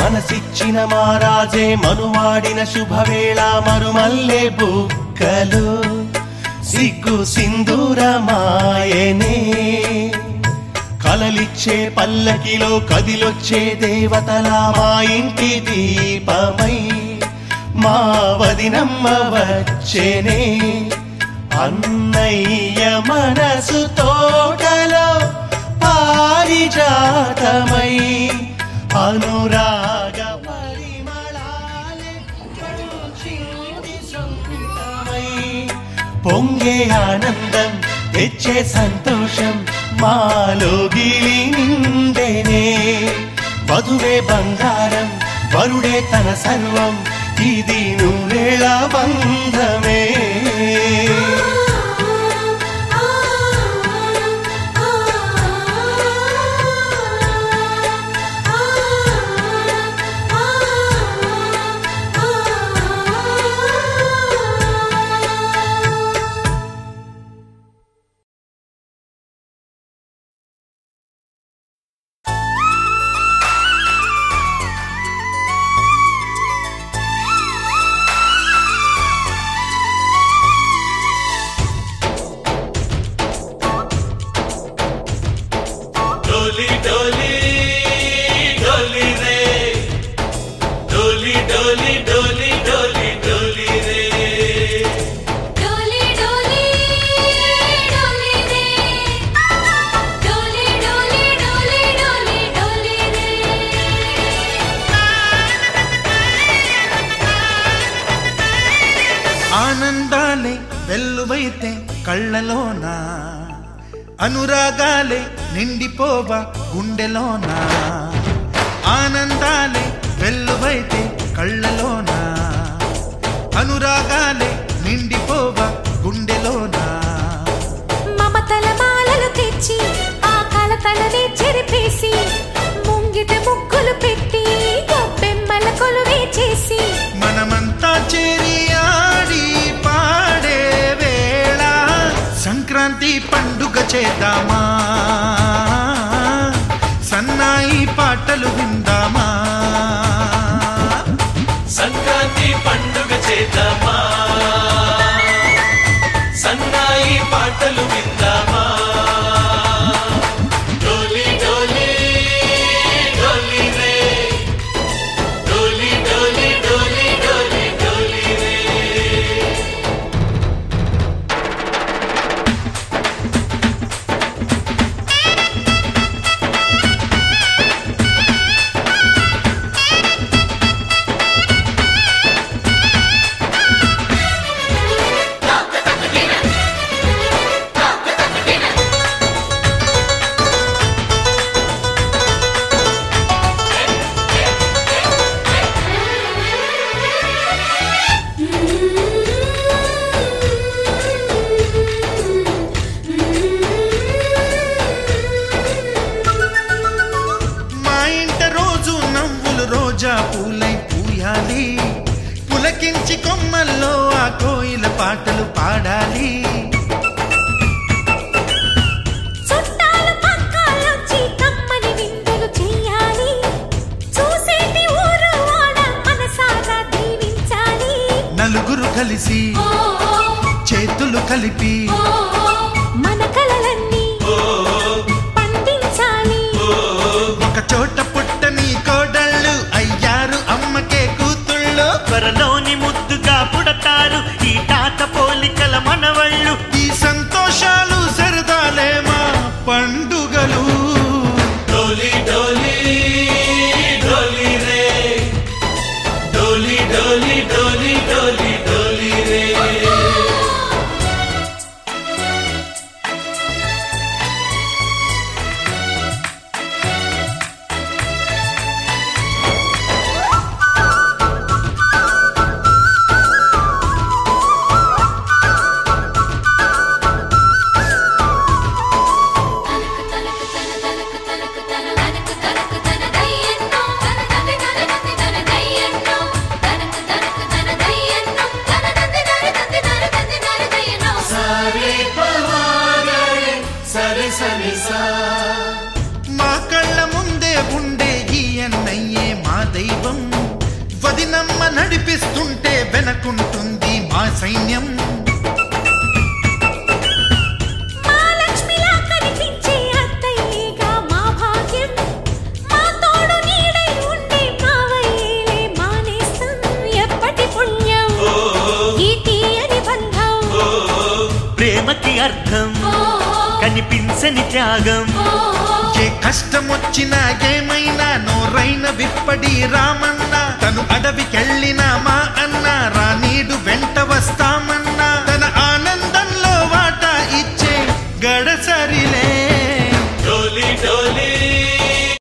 మనసిచ్చిన మారాజే మనువాడిన శుభవేళ మరుమల్లె బుక్కలు సిగ్గు సింధూరమాయనే కలలిచ్చే పల్లకిలో కదిలొచ్చే దేవతలా మా ఇంటి దీపమై మా వదినమ్మ వచ్చేనే అన్నయ్య మనసు తోటలో పారిజాతమై అనురాగ పరిమళాలే సంగీతమై పొంగే ఆనందం తెచ్చే సంతోషం మాలోగిలి నిండేనే వధువే బంగారం వరుడే తన సర్వం ఇది నూరేళ బంధమే ఆనందాలే వెల్లువైతే కళ్ళలోనా అనురాగాలే నిండిపోవా గుండెలోనా ఆనందాలే వెల్లువైతే కళ్ళలోనా అనురాగాలే నిండిపోవా గుండెలోనా మమతల మాలలు తెచ్చి ఆ కలతలనే చెరిపేసి ముంగిట ముగ్గులు పెట్టి గొప్పెమ్మల కొలువే చేసి మనమంతా చేరి ఆడి పాడే వేళ సంక్రాంతి పండుగ చేద్దామా సన్నాయి పాటలు విందామా సంక్రాంతి పండుగ చేద్దామా సన్నాయి పాటలు విందామా డోలి డోలి డోలి రే డోలి డోలి డోలి డోలి డోలి రే పూలై పూయాలి పులకించి కొమ్మల్లో ఆ కోయిల పాటలు పాడాలి చుట్టాలు పక్కాలొచ్చి కమ్మని విందులు చేయాలి చూసేటి ఊరు వాడ మనసారా దీవించాలి నలుగురు కలిసి చేతులు కలిపి మన కలలన్నీ పండించాలి ఒక చోట పుట్టని కోడళ్ళు అయ్యారు అమ్మకే కూతుళ్ళు త్వరలోని ముద్దుగా పుడతారు ఈ తాత పోలికల మనవళ్ళు ఈ సంతోషాలు సరదాలే మా పండుగలు డోలి డోలి డోలి రే డోలి డోలి డోలి డోలి డోలి రే మా కళ్ళ ముందే ఉండే ఈ అన్నయ్యే మా దైవం నడిపిస్తుంటే వెనకుంటుంది మా సైన్యం. మా లక్ష్మిలా కనిపించే అత్తయ్యేగా మా భాగ్యం. మా తోడు నీడై ఉండే మావయ్యేలే మానేస్తం. ఎప్పటి పుణ్యం ఈ తీయని బంధం. ప్రేమకి అర్థం కనిపించని త్యాగం. ఏ కష్టమొచ్చినా ఏమైనా నోరైన విప్పడి రామన్న. తను అడవికెళ్ళిన